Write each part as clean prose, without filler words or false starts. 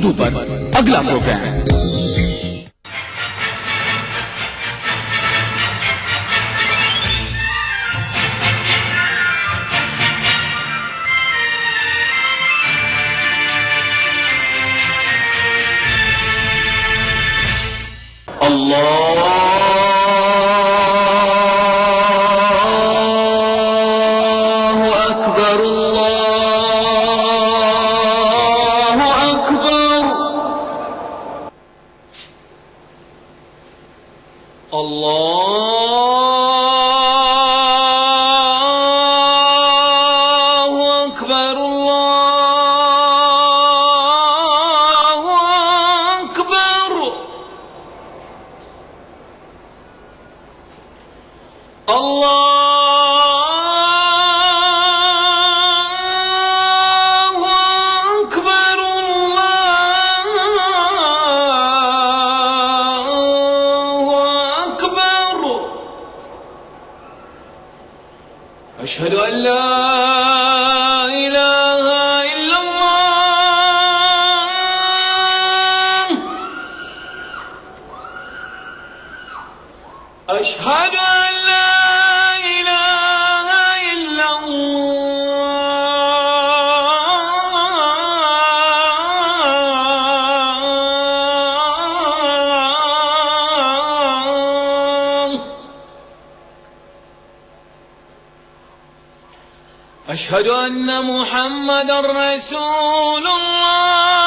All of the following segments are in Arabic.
उर्दू पर अगला प्रोग्राम। أشهد أن لا إله إلا الله أشهد أن لا إله إلا الله أشهد أن محمدًا رسول الله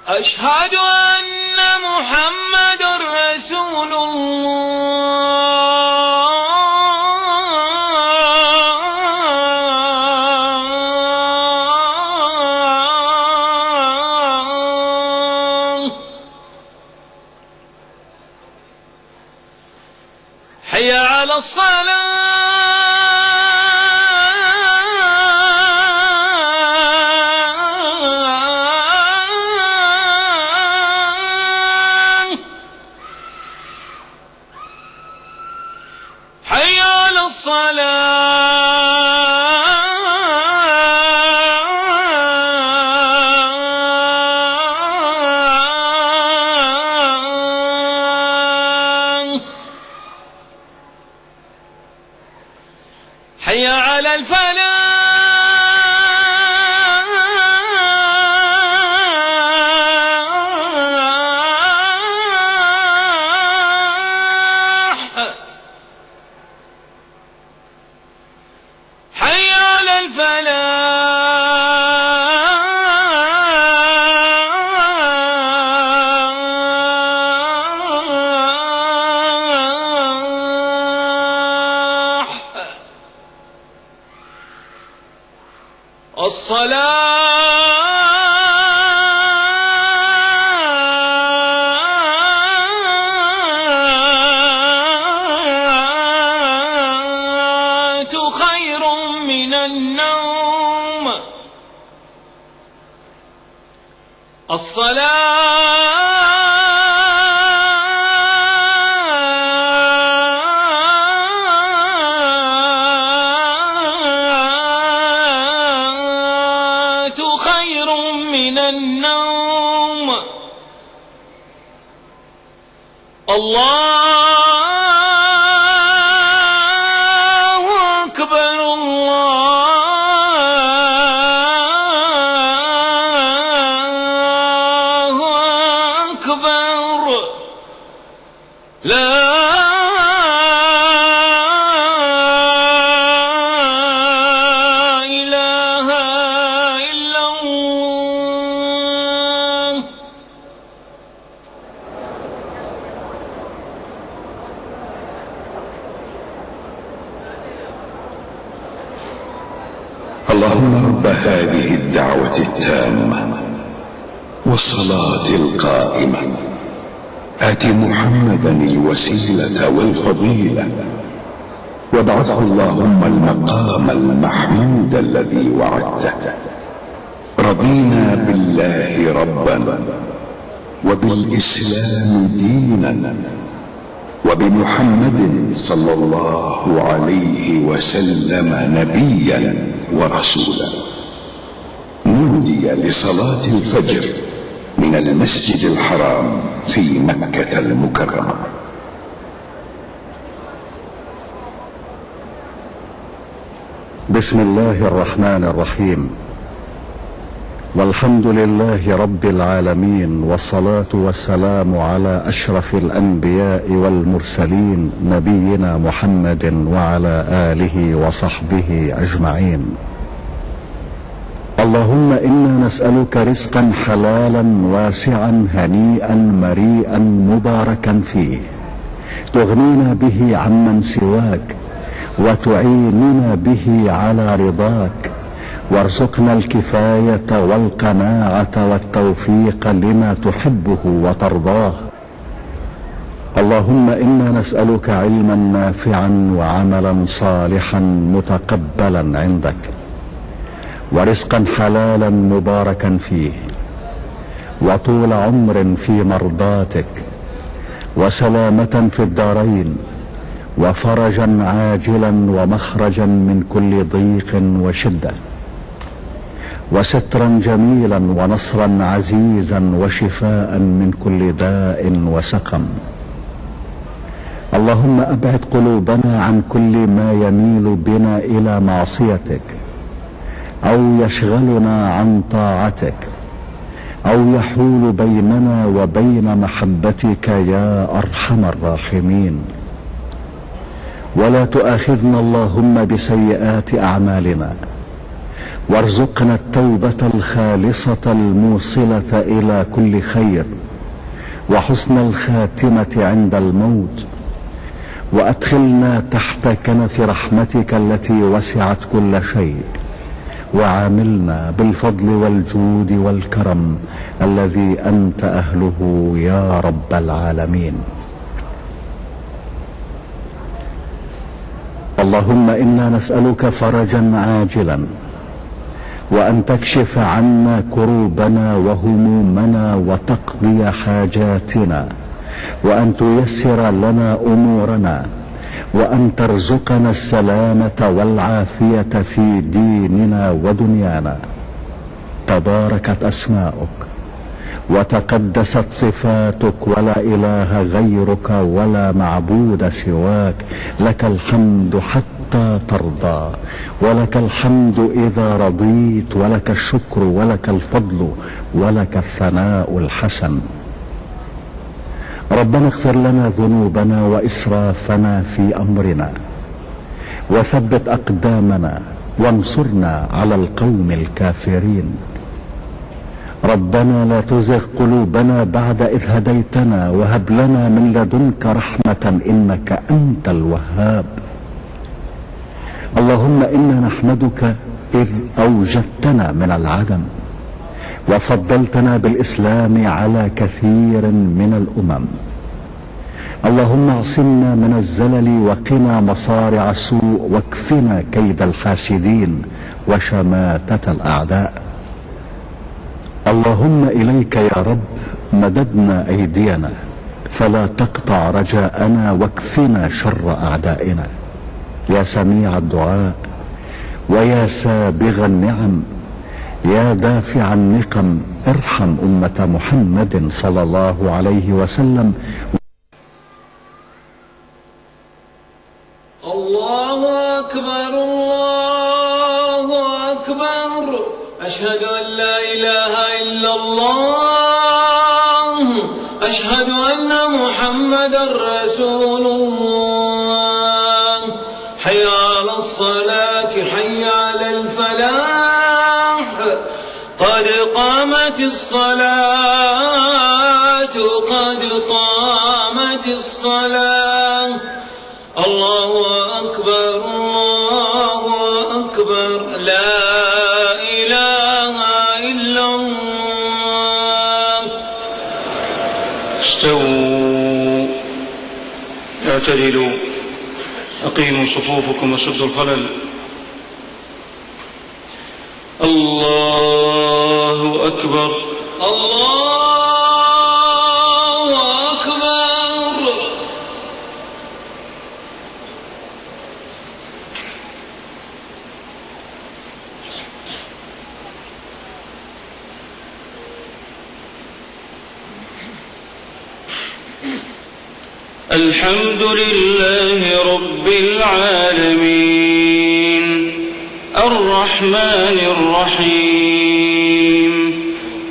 أشهد أن محمدًا رسول الله حي على الصلاة حي على الصلاة حي على الفلاح حي على الفلاح الصلاة خير من النوم الصلاة خير من النوم الله أكبر الله أكبر لا إله إلا الله اللهم رب هذه الدعوة التامة والصلاة القائمة آت محمدا الوسيلة والفضيلة وابعثه اللهم المقام المحمود الذي وعدته. رضينا بالله ربا وبالإسلام دينا وبمحمد صلى الله عليه وسلم نبيا ورسولا. نودي لصلاة الفجر من المسجد الحرام في مكة المكرمة. بسم الله الرحمن الرحيم. والحمد لله رب العالمين، والصلاة والسلام على أشرف الأنبياء والمرسلين نبينا محمد وعلى آله وصحبه أجمعين. اللهم إنا نسألك رزقا حلالا واسعا هنيئا مريئا مباركا فيه، تغنينا به عمن سواك وتعيننا به على رضاك، وارزقنا الكفاية والقناعة والتوفيق لما تحبه وترضاه. اللهم إنا نسألك علما نافعا وعملا صالحا متقبلا عندك، ورزقا حلالا مباركا فيه، وطول عمر في مرضاتك، وسلامة في الدارين، وفرجا عاجلا ومخرجا من كل ضيق وشدة، وسترا جميلا ونصرا عزيزا وشفاء من كل داء وسقم. اللهم أبعد قلوبنا عن كل ما يميل بنا إلى معصيتك أو يشغلنا عن طاعتك أو يحول بيننا وبين محبتك يا أرحم الراحمين. ولا تؤاخذنا اللهم بسيئات أعمالنا، وارزقنا التوبة الخالصة الموصلة إلى كل خير، وحسن الخاتمة عند الموت، وأدخلنا تحت كنف رحمتك التي وسعت كل شيء، وعاملنا بالفضل والجود والكرم الذي أنت أهله يا رب العالمين. اللهم إنا نسألك فرجا عاجلا، وأن تكشف عنا كروبنا وهمومنا وتقضي حاجاتنا، وأن تيسر لنا أمورنا، وأن ترزقنا السلامة والعافية في ديننا ودنيانا. تباركت أسماؤك وتقدست صفاتك، ولا إله غيرك ولا معبود سواك. لك الحمد حتى ترضى، ولك الحمد إذا رضيت، ولك الشكر ولك الفضل ولك الثناء الحسن. ربنا اغفر لنا ذنوبنا وإسرافنا في أمرنا، وثبت أقدامنا، وانصرنا على القوم الكافرين. ربنا لا تزغ قلوبنا بعد إذ هديتنا، وهب لنا من لدنك رحمة إنك أنت الوهاب. اللهم إنا نحمدك إذ أوجدتنا من العدم، وفضلتنا بالإسلام على كثير من الأمم. اللهم اعصمنا من الزلل، وقنا مصارع السوء، واكفنا كيد الحاسدين وشماتة الأعداء. اللهم إليك يا رب مددنا أيدينا، فلا تقطع رجاءنا، واكفنا شر أعدائنا. يا سميع الدعاء، ويا سابغ النعم، يا دافع النقم، ارحم أمة محمد صلى الله عليه وسلم. الله أكبر الله أكبر، أشهد أن لا إله إلا الله، أشهد أن محمدا رسول الله. حي على الصلاة، حي على الفلاح، قد قامت الصلاة، قد قامت الصلاة. الله أكبر الله أكبر، لا إله إلا الله. استووا، اعتدلوا، أقيموا صفوفكم وسدوا الخلل. الله أكبر الله أكبر. الحمد لله رب العالمين الرحمن الرحيم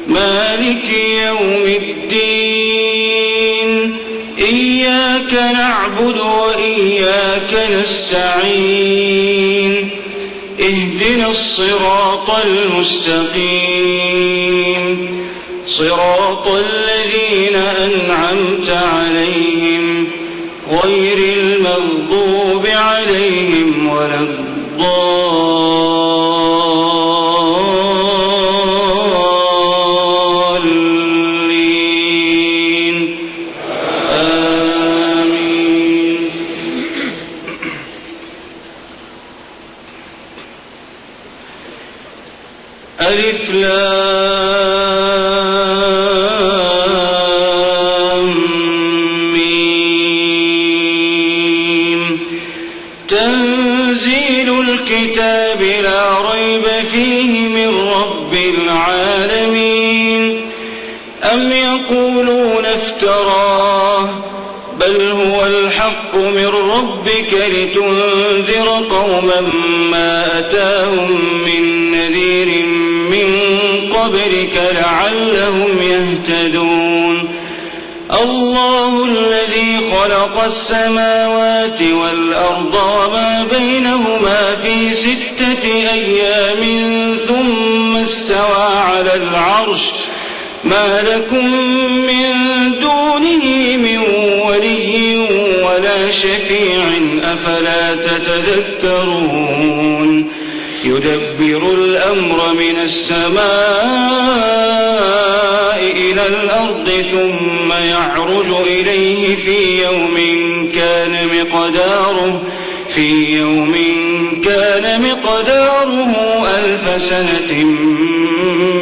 مالك يوم الدين إياك نعبد وإياك نستعين اهدنا الصراط المستقيم صراط الذين أنعمت عليهم غير المغضوب عليهم ولا الضالين آمين. ألف لام ميم تنزيل الكتاب لا ريب فيه من رب العالمين أم يقولون افتراه بل هو الحق من ربك لتنذر قوما ما أتاهم من نذير من قبلك لعلهم يهتدون الله الذي خلق السماوات والأرض وما بينهما في 6 أيام ثم استوى على العرش ما لكم من دونه من ولي ولا شفيع أفلا تتذكرون يدبر الأمر من السماء إلى الأرض ثم يعرج إليه في يوم كان مقداره 1000 سنة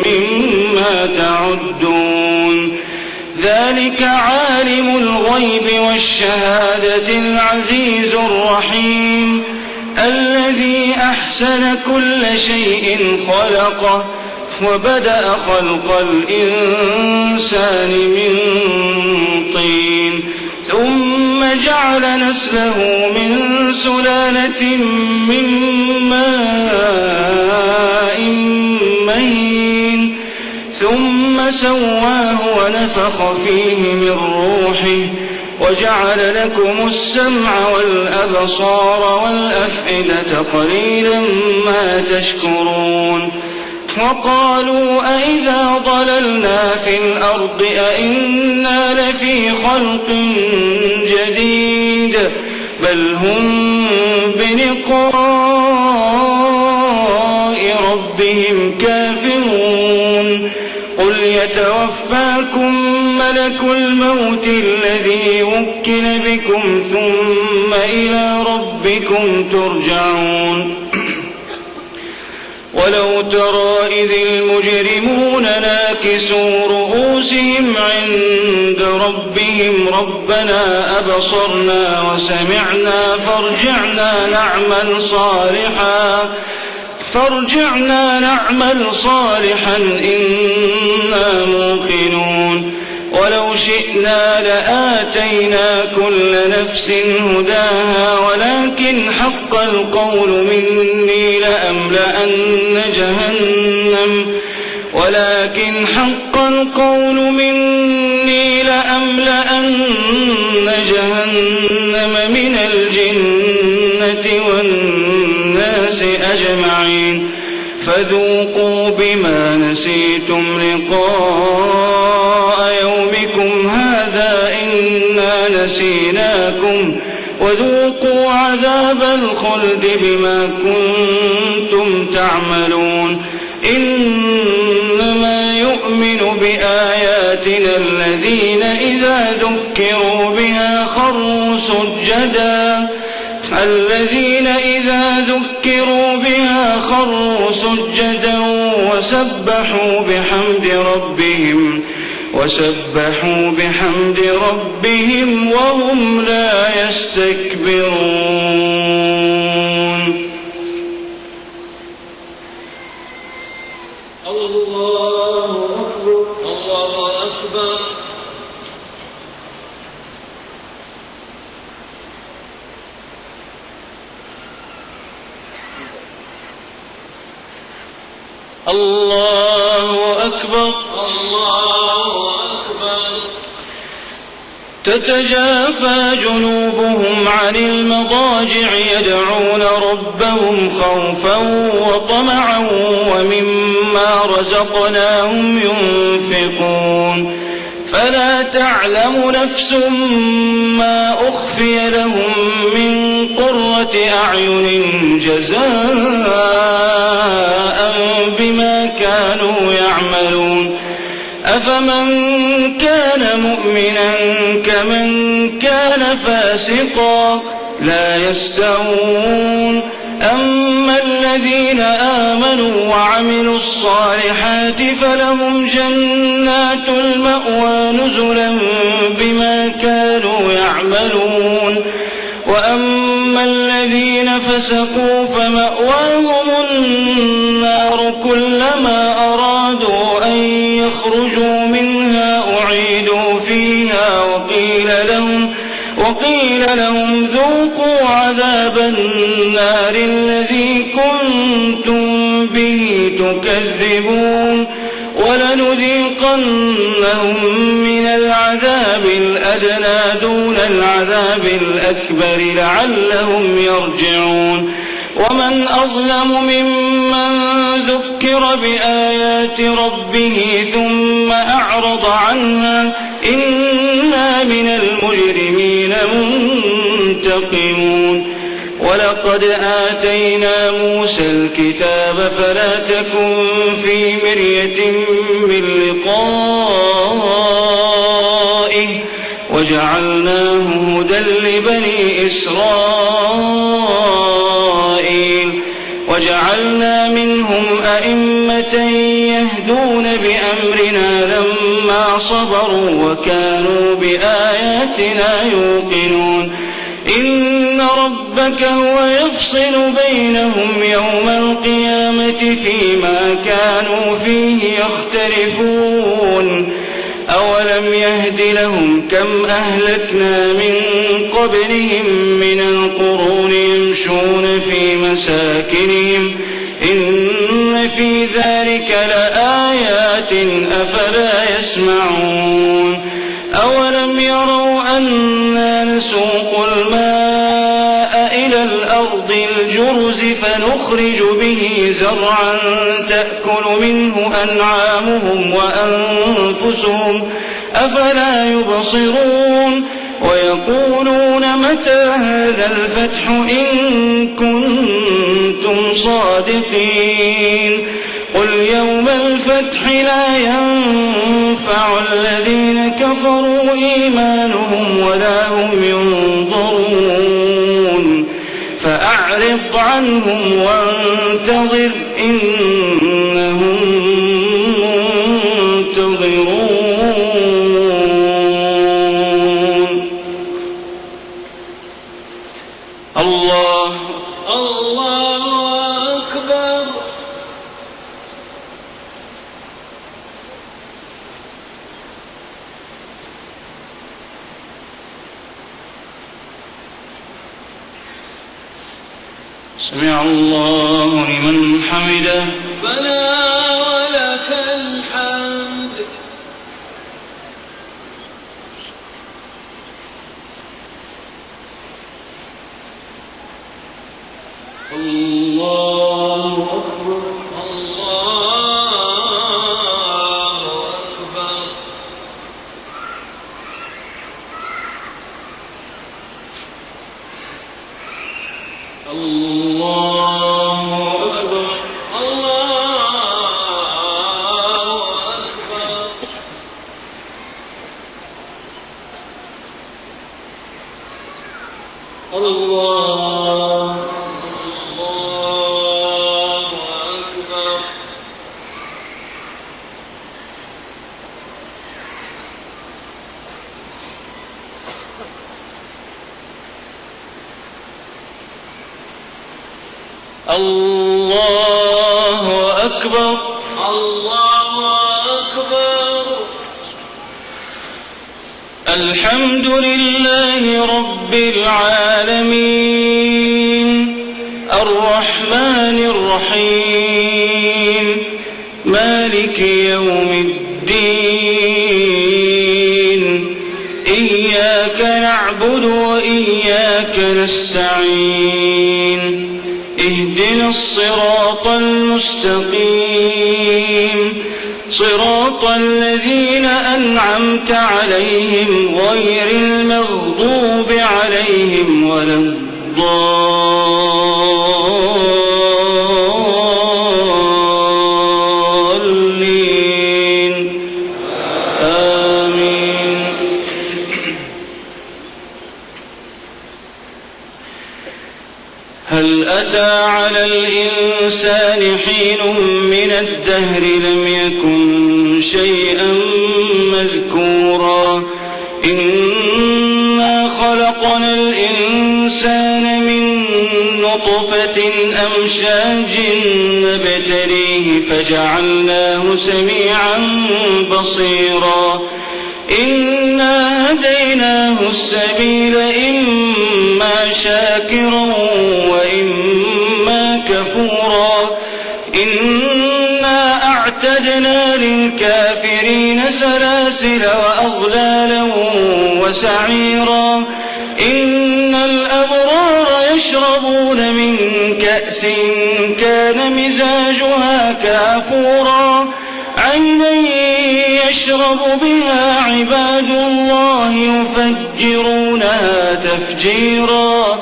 مما تعدون ذلك عالم الغيب والشهادة العزيز الرحيم الذي أحسن كل شيء خلقه وبدأ خلق الإنسان من طين ثم جعل نسله من سلالة من ماء مهين ثم سواه ونفخ فيه من روحه وجعل لكم السمع والأبصار والأفئدة قليلا ما تشكرون وقالوا أئذا ضللنا في الأرض أئنا لفي خلق جديد بل هم بلقاء ربهم كافرون قل يتوفاكم ملك الموت الذي وكل بكم ثم إلى ربكم ترجعون ولو ترى إذ المجرمون ناكسوا رؤوسهم عند ربهم ربنا أبصرنا وسمعنا فارجعنا نعمل صالحا إنا موقنون ولو شئنا لآتينا كل نفس هداها ولكن حق القول مني لأملأن جهنم من الجنة والناس أجمعين فذوقوا بما نسيتم لقاء يومكم هذا إنا نسيناكم وذوقوا عذاب الخلد بما كنتم تعملون إنما يؤمن بآياتنا الذين إذا ذكروا بها خروا سجدا وسبحوا بحمد ربهم وهم لا يستكبرون. الله أكبر. الله أكبر الله أكبر. تتجافى جنوبهم عن المضاجع يدعون ربهم خوفا وطمعا ومما رزقناهم ينفقون فلا تعلم نفس ما أخفي لهم من قرة أعين جزاء بما كانوا يعملون أفمن كان مؤمنا كمن كان فاسقا لا يستوون أما الذين آمنوا وعملوا الصالحات فلهم جنات المأوى نزلا بما كانوا يعملون وأما الذين فسقوا فمأواهم النار كلما أرادوا أن يخرجوا منها أعيدوا فيها وقيل لهم ذوقوا عذاب النار الذي كنتم به تكذبون ولنذيقنهم من العذاب الأدنى دون العذاب الأكبر لعلهم يرجعون ومن أظلم ممن ذكر بآيات ربه ثم أعرض عنها إنا من المجرمين منتقمون ولقد آتينا موسى الكتاب فلا تكن في مرية من لقائه وجعلناه هدى لبني إسرائيل وجعلنا منهم أئمة يهدون بأمرنا لما صبروا وكانوا بآياتنا يوقنون إن ربك هو يفصل بينهم يوم القيامة فيما كانوا فيه يختلفون أولم يهد لهم كم أهلكنا من قبلهم من القرون يمشون في مساكنهم إن في ذلك لآيات أفلا يسمعون أولم يروا أنا نسوق الماء إلى الأرض الجرز فنخرج به زرعا تأكل منه أنعامهم وأنفسهم أفلا يبصرون ويقولون متى هذا الفتح إن كنتم صادقين قل يوم الفتح لا ينفع الذين كفروا إيمانهم ولا هم ينظرون فأعرض عنهم وانتظر إنهم منتظرون. الله أكبر. سمع الله لمن حمده ربنا ولك الحمد. الله أكبر. الله أكبر. الله أكبر. الله أكبر. الله أكبر. الله أكبر. الله أكبر. الحمد لله رب العالمين الرحمن الرحيم إياك نعبد وإياك نستعين اهدنا الصراط المستقيم صراط الذين أنعمت عليهم غير المغضوب عليهم ولا الضالين آمين. هل أتى على الإنسان حين من الدهر لم يكن شيئا مذكورا إنا خلقنا الإنسان من نطفة أمشاج نبتليه فجعلناه سميعا بصيرا إنا هديناه السبيل إما شاكرا وإما كفورا إنا أعتدنا للكافرين سلاسل وأغلالا وسعيرا إن الأبرار يشربون من كأس كان مزاجها كافورا عينا يشرب بها عباد الله يفجرونها تفجيرا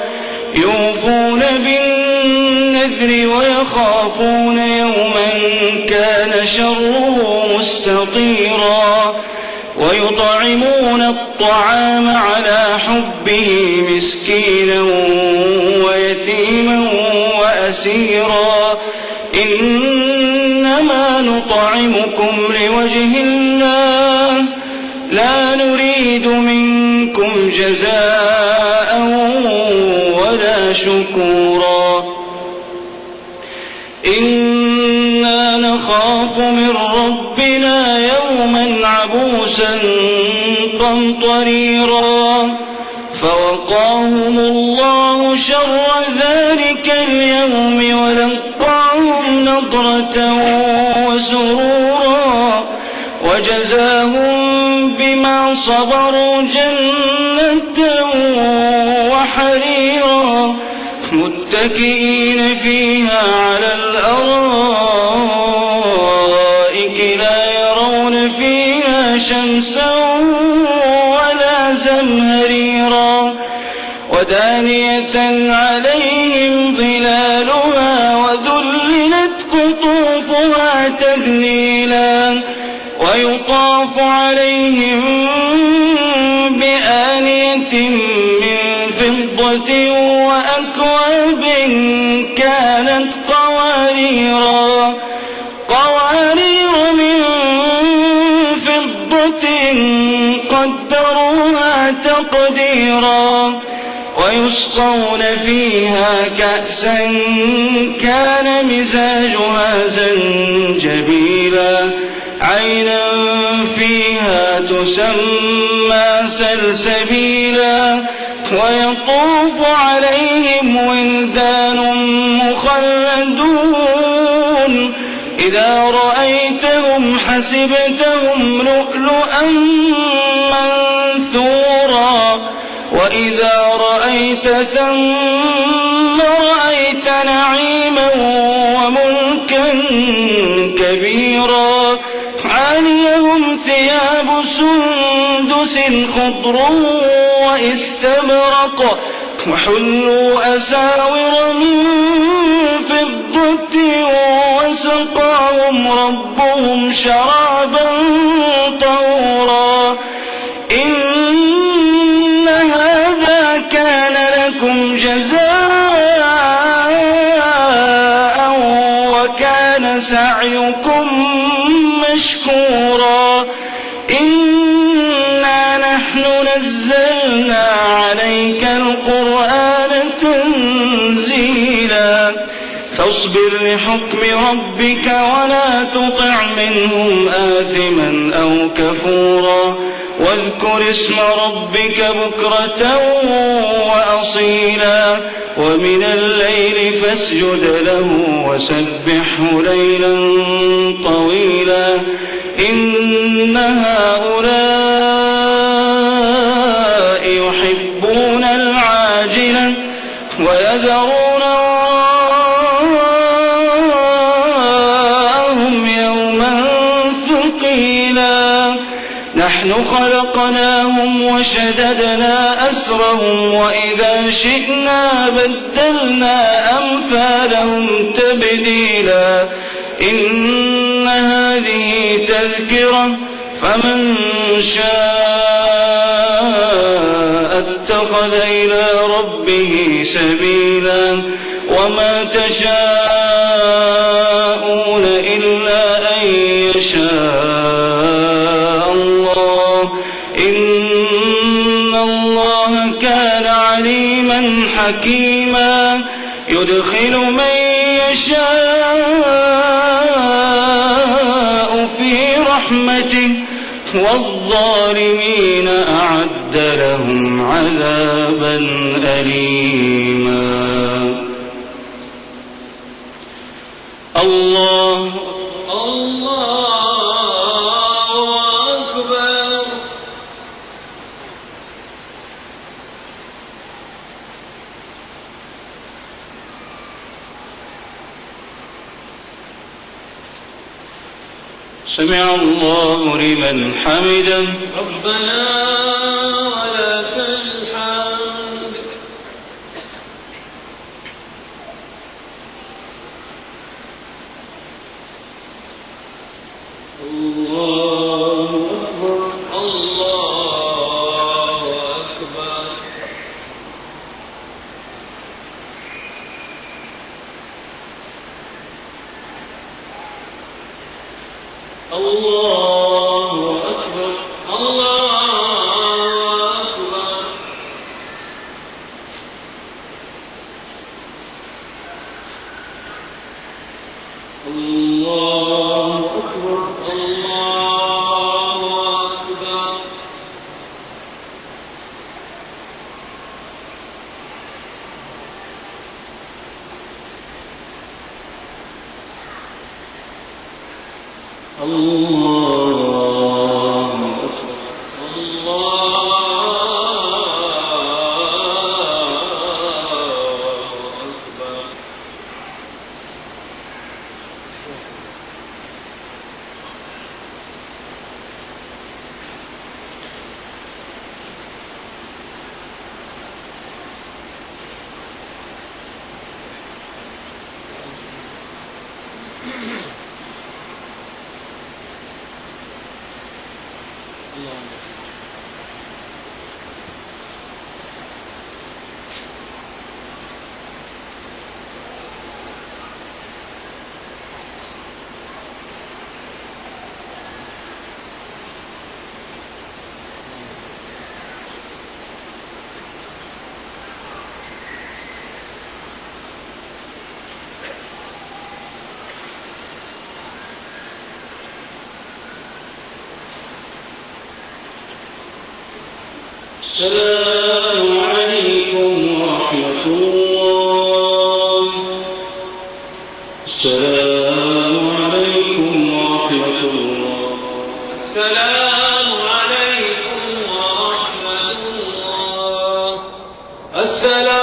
يوفون بالنذر ويخافون يوما كان شره مستطيرا ويطعمون الطعام على حبه مسكينا ويتيما وأسيرا إنما نطعمكم لوجه الله لا نريد منكم جزاء ولا شكورا إنا نخاف من ربنا يوما عبوسا قمطريرا فوقاهم الله شر ذلك اليوم ولقاهم نضرة وسرورا وجزاهم بما صبروا جنة وحريرا متكئين فيها على الأرائك لا يرون فيها شمسا ولا زمهريرا ودانية عليهم ظلالها وذللت قطوفها تذليلا ويطاف عليهم بآنية من فضة وأكواب كانت قوارير من فضة قدروها تقديرا ويسقون فيها كأسا كان مزاجها زنجبيلا عينا فيها تسمى سلسبيلا ويطوف عليهم ولدان مخلدون إذا رأيتهم حسبتهم لؤلؤا منثورا وإذا رأيت ثم رأيت نعيما وملكا كبيرا عاليهم ثياب سندس خضر واستبرق وحلوا أساور من فضة وسقاهم ربهم شرابا طهورا إن هذا كان لكم جزاء وكان سعيكم مشكورا إنا نحن نزلنا عليك القرآن تنزيلا فاصبر لحكم ربك ولا تطع منهم آثما أو كفورا واذكر اسم ربك بكرة وأصيلا ومن الليل فاسجد له وسبحه ليلا طويلا إن هؤلاء ويذرون وراءهم يوما ثقيلا نحن خلقناهم وشددنا أسرهم وإذا شئنا بدلنا أمثالهم تبديلا إن هذه تذكرة فمن شاء اتخذ إلى ربه سبيلا وما تشاءون إلا أن يشاء الله إن الله كان عليما حكيما يدخل من يشاء في رحمته والظالمين أعد لهم عذابا أليما الله أكبر سمع الله لمن حمده ربنا ولك الحمد الله أكبر الله أكبر الله أكبر الله أكبر الله أكبر الله أكبر الله أكبر الله أكبر السلام عليكم ورحمة الله السلام عليكم ورحمة الله السلام عليكم ورحمة الله السلام